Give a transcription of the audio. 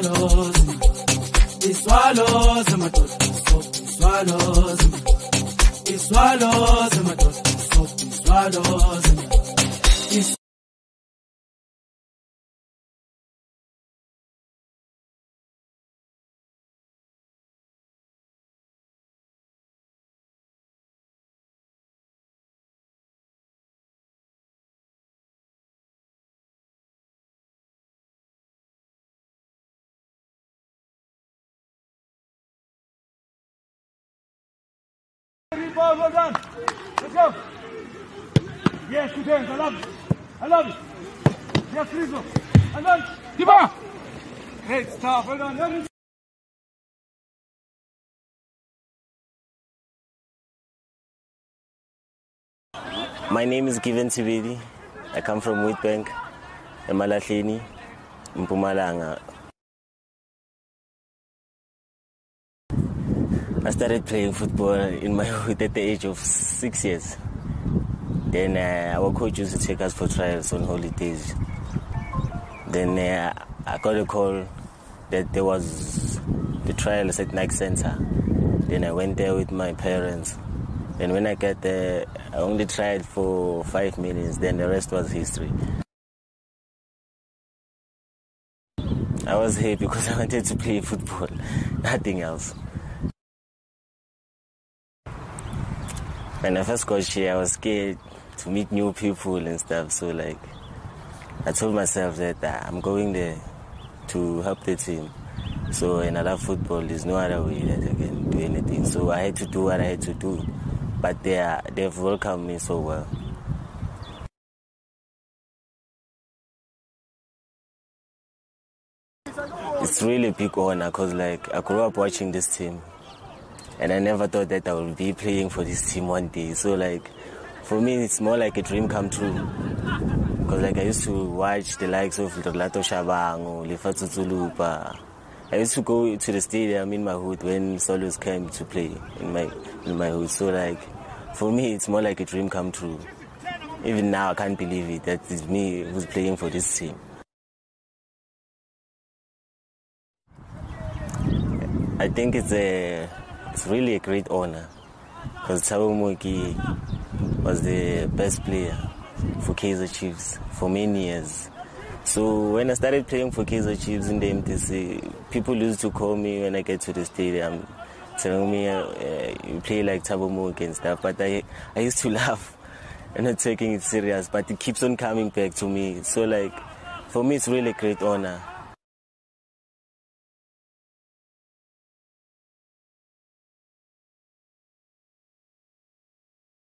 swallows, he swallows, my dog, he swallows, he swallows, my dog, he swallows, he Well done. Let's go. Yes, good hands. I love it. I love it. Yes, please go. And then, keep on. Great stuff. Well done. My name is THIBEDI'S. I come from Witbank, Emalahleni, Mpumalanga. I started playing football in my hood at the age of 6 years. Then our coach used to take us for trials on holidays. Then I got a call that there was the trials at Nike Center. Then I went there with my parents. Then when I got there, I only tried for 5 minutes. Then the rest was history. I was here because I wanted to play football, nothing else. When I first got here, I was scared to meet new people and stuff. So like, I told myself that I'm going there to help the team. So and I love football. There's no other way that I can do anything. So I had to do what I had to do. But they've welcomed me so well. It's really a big honor because like I grew up watching this team. And I never thought that I would be playing for this team one day. So like, for me, it's more like a dream come true. Because like I used to watch the likes of Lato Shabango, Lefatso Zulupa. I used to go to the stadium in my hood when Swallows came to play in my hood. So like, for me, it's more like a dream come true. Even now, I can't believe it, that it's me who's playing for this team. I think it's really a great honor because Thabo Moki was the best player for Kaizer Chiefs for many years. So when I started playing for Kaizer Chiefs in the MTC, people used to call me when I get to the stadium, telling me you play like Thabo Moki and stuff. But I used to laugh and not taking it serious, but it keeps on coming back to me. So like, for me, it's really a great honor.